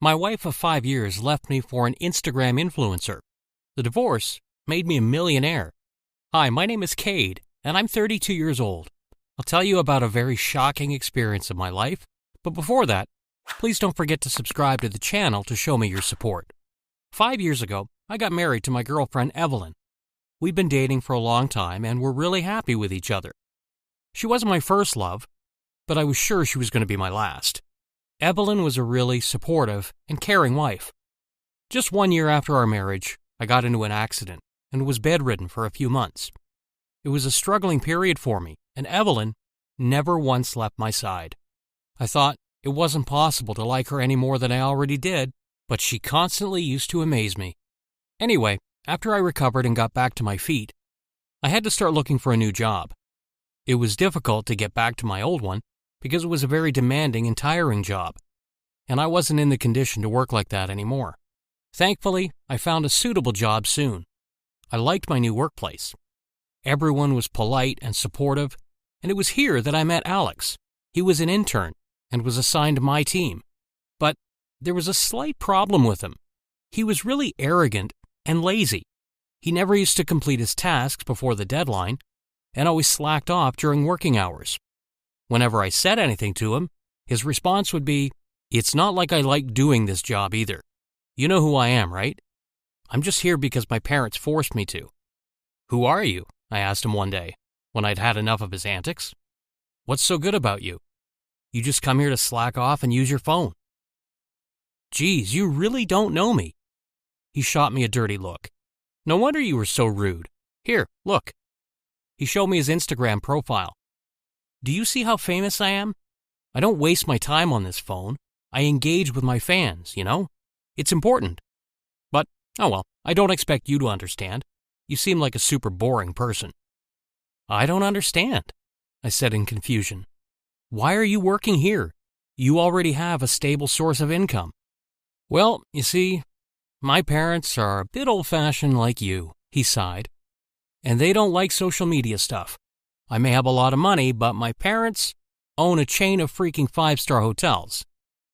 My wife of 5 years left me for an Instagram influencer. The divorce made me a millionaire. Hi, my name is Cade, and I'm 32 years old. I'll tell you about a very shocking experience of my life, but before that, please don't forget to subscribe to the channel to show me your support. 5 years ago, I got married to my girlfriend Evelyn. We'd been dating for a long time and were really happy with each other. She wasn't my first love, but I was sure she was going to be my last. Evelyn was a really supportive and caring wife. Just 1 year after our marriage, I got into an accident and was bedridden for a few months. It was a struggling period for me, and Evelyn never once left my side. I thought it wasn't possible to like her any more than I already did, but she constantly used to amaze me. Anyway, after I recovered and got back to my feet, I had to start looking for a new job. It was difficult to get back to my old one because it was a very demanding and tiring job, and I wasn't in the condition to work like that anymore. Thankfully, I found a suitable job soon. I liked my new workplace. Everyone was polite and supportive, and it was here that I met Alex. He was an intern and was assigned to my team. But there was a slight problem with him. He was really arrogant and lazy. He never used to complete his tasks before the deadline and always slacked off during working hours. Whenever I said anything to him, his response would be, "It's not like I like doing this job either. You know who I am, right? I'm just here because my parents forced me to." "Who are you?" I asked him one day, when I'd had enough of his antics. "What's so good about you? You just come here to slack off and use your phone." "Geez, you really don't know me." He shot me a dirty look. "No wonder you were so rude. Here, look." He showed me his Instagram profile. "Do you see how famous I am? I don't waste my time on this phone. I engage with my fans, you know? It's important. But, oh well, I don't expect you to understand. You seem like a super boring person." "I don't understand," I said in confusion. "Why are you working here? You already have a stable source of income." "Well, you see, my parents are a bit old-fashioned like you," he sighed. "And they don't like social media stuff. I may have a lot of money, but my parents own a chain of freaking five-star hotels.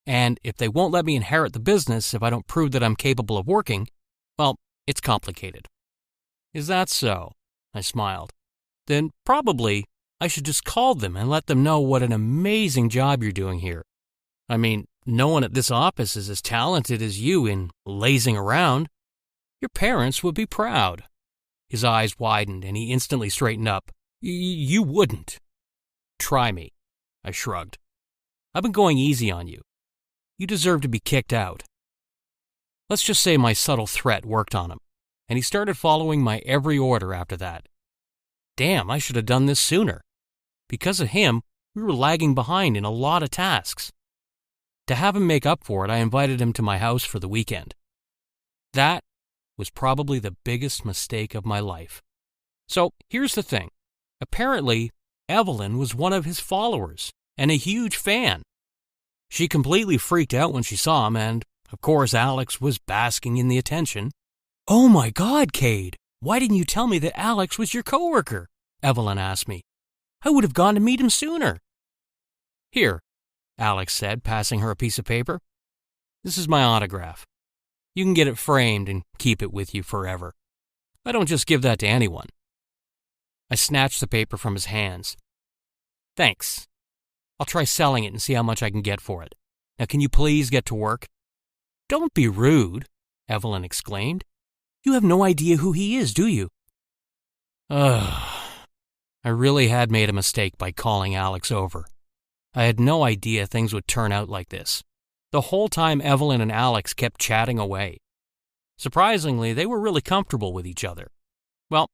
And if they won't let me inherit the business if I don't prove that I'm capable of working, well, it's complicated." "Is that so?" I smiled. "Then probably I should just call them and let them know what an amazing job you're doing here. I mean, no one at this office is as talented as you in lazing around. Your parents would be proud." His eyes widened and he instantly straightened up. You wouldn't." "Try me," I shrugged. "I've been going easy on you. You deserve to be kicked out." Let's just say my subtle threat worked on him, and he started following my every order after that. Damn, I should have done this sooner. Because of him, we were lagging behind in a lot of tasks. To have him make up for it, I invited him to my house for the weekend. That was probably the biggest mistake of my life. So here's the thing. Apparently, Evelyn was one of his followers and a huge fan. She completely freaked out when she saw him, and, of course, Alex was basking in the attention. "Oh my God, Cade, why didn't you tell me that Alex was your coworker?" Evelyn asked me. "I would have gone to meet him sooner." "Here," Alex said, passing her a piece of paper. "This is my autograph. You can get it framed and keep it with you forever. I don't just give that to anyone." I snatched the paper from his hands. "Thanks. I'll try selling it and see how much I can get for it. Now can you please get to work?" "Don't be rude," Evelyn exclaimed. "You have no idea who he is, do you?" Ugh. I really had made a mistake by calling Alex over. I had no idea things would turn out like this. The whole time Evelyn and Alex kept chatting away. Surprisingly, they were really comfortable with each other. Well,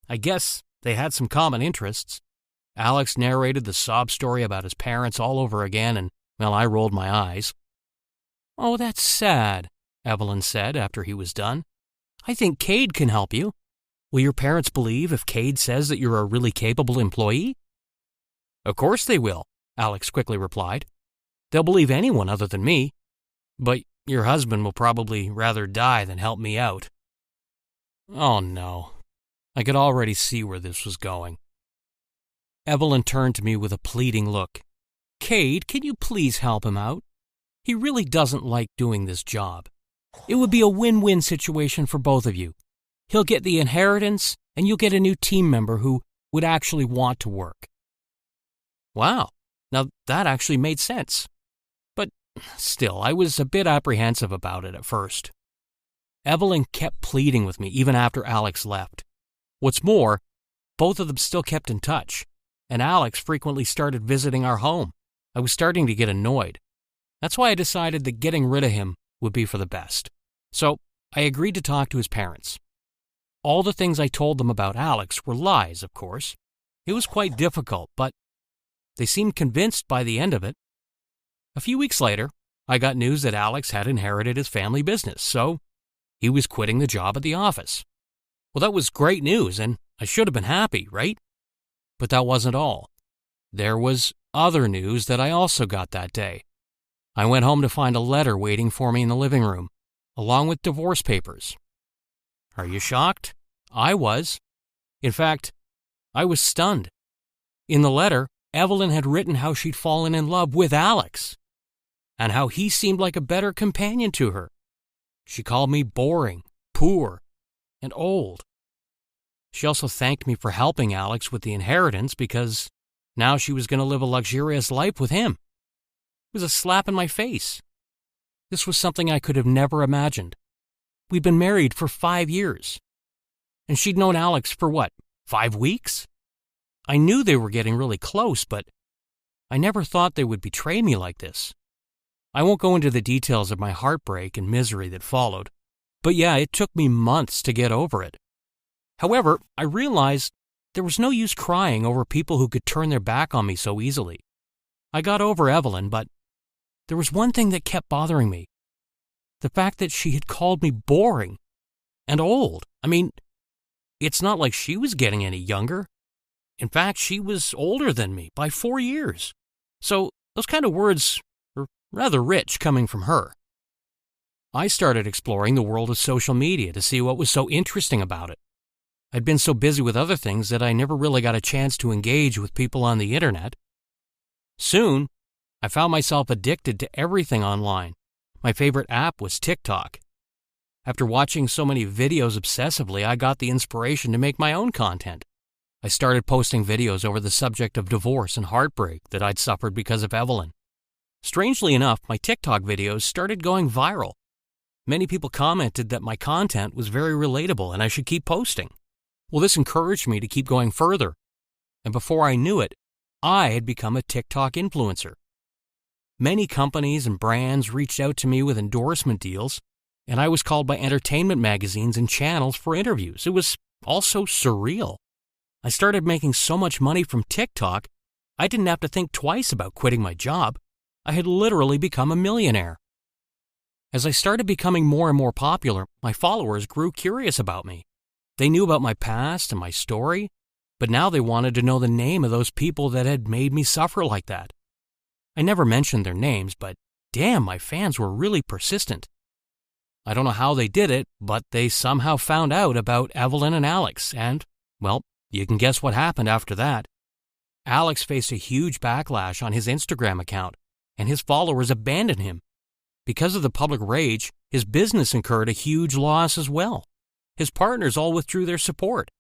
I guess they had some common interests. Alex narrated the sob story about his parents all over again, and, well, I rolled my eyes. "Oh, that's sad," Evelyn said after he was done. "I think Cade can help you. Will your parents believe if Cade says that you're a really capable employee?" "Of course they will," Alex quickly replied. "They'll believe anyone other than me. But your husband will probably rather die than help me out." Oh no. I could already see where this was going. Evelyn turned to me with a pleading look. "Cade, can you please help him out? He really doesn't like doing this job. It would be a win-win situation for both of you. He'll get the inheritance, and you'll get a new team member who would actually want to work." Wow, now that actually made sense. But still, I was a bit apprehensive about it at first. Evelyn kept pleading with me even after Alex left. What's more, both of them still kept in touch, and Alex frequently started visiting our home. I was starting to get annoyed. That's why I decided that getting rid of him would be for the best. So I agreed to talk to his parents. All the things I told them about Alex were lies, of course. It was quite difficult, but they seemed convinced by the end of it. A few weeks later, I got news that Alex had inherited his family business, so he was quitting the job at the office. Well, that was great news, and I should have been happy, right? But that wasn't all. There was other news that I also got that day. I went home to find a letter waiting for me in the living room, along with divorce papers. Are you shocked? I was. In fact, I was stunned. In the letter, Evelyn had written how she'd fallen in love with Alex, and how he seemed like a better companion to her. She called me boring, poor, and old. She also thanked me for helping Alex with the inheritance because now she was going to live a luxurious life with him. It was a slap in my face. This was something I could have never imagined. We'd been married for 5 years. And she'd known Alex for what, 5 weeks? I knew they were getting really close, but I never thought they would betray me like this. I won't go into the details of my heartbreak and misery that followed, but yeah, it took me months to get over it. However, I realized there was no use crying over people who could turn their back on me so easily. I got over Evelyn, but there was one thing that kept bothering me. The fact that she had called me boring and old. I mean, it's not like she was getting any younger. In fact, she was older than me by 4 years. So those kind of words were rather rich coming from her. I started exploring the world of social media to see what was so interesting about it. I'd been so busy with other things that I never really got a chance to engage with people on the internet. Soon, I found myself addicted to everything online. My favorite app was TikTok. After watching so many videos obsessively, I got the inspiration to make my own content. I started posting videos over the subject of divorce and heartbreak that I'd suffered because of Evelyn. Strangely enough, my TikTok videos started going viral. Many people commented that my content was very relatable and I should keep posting. Well, this encouraged me to keep going further. And before I knew it, I had become a TikTok influencer. Many companies and brands reached out to me with endorsement deals, and I was called by entertainment magazines and channels for interviews. It was all so surreal. I started making so much money from TikTok, I didn't have to think twice about quitting my job. I had literally become a millionaire. As I started becoming more and more popular, my followers grew curious about me. They knew about my past and my story, but now they wanted to know the name of those people that had made me suffer like that. I never mentioned their names, but damn, my fans were really persistent. I don't know how they did it, but they somehow found out about Evelyn and Alex, and, well, you can guess what happened after that. Alex faced a huge backlash on his Instagram account, and his followers abandoned him. Because of the public rage, his business incurred a huge loss as well. His partners all withdrew their support.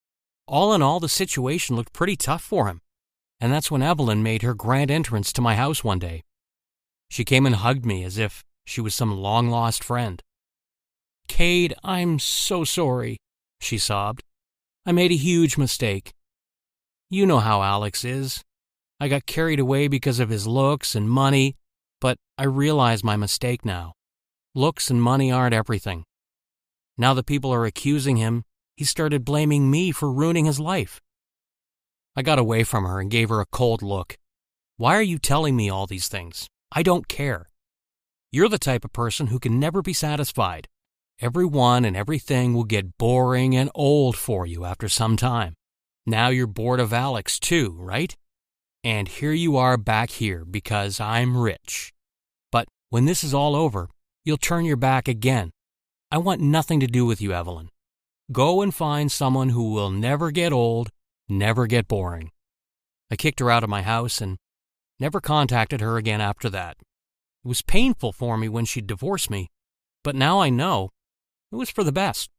All in all, the situation looked pretty tough for him. And that's when Evelyn made her grand entrance to my house one day. She came and hugged me as if she was some long-lost friend. "Cade, I'm so sorry," she sobbed. "I made a huge mistake. You know how Alex is. I got carried away because of his looks and money, but I realize my mistake now. Looks and money aren't everything. Now that people are accusing him, he started blaming me for ruining his life." I got away from her and gave her a cold look. "Why are you telling me all these things? I don't care. You're the type of person who can never be satisfied. Everyone and everything will get boring and old for you after some time. Now you're bored of Alex too, right? And here you are back here because I'm rich. But when this is all over, you'll turn your back again. I want nothing to do with you, Evelyn. Go and find someone who will never get old, never get boring." I kicked her out of my house and never contacted her again after that. It was painful for me when she divorced me, but now I know it was for the best.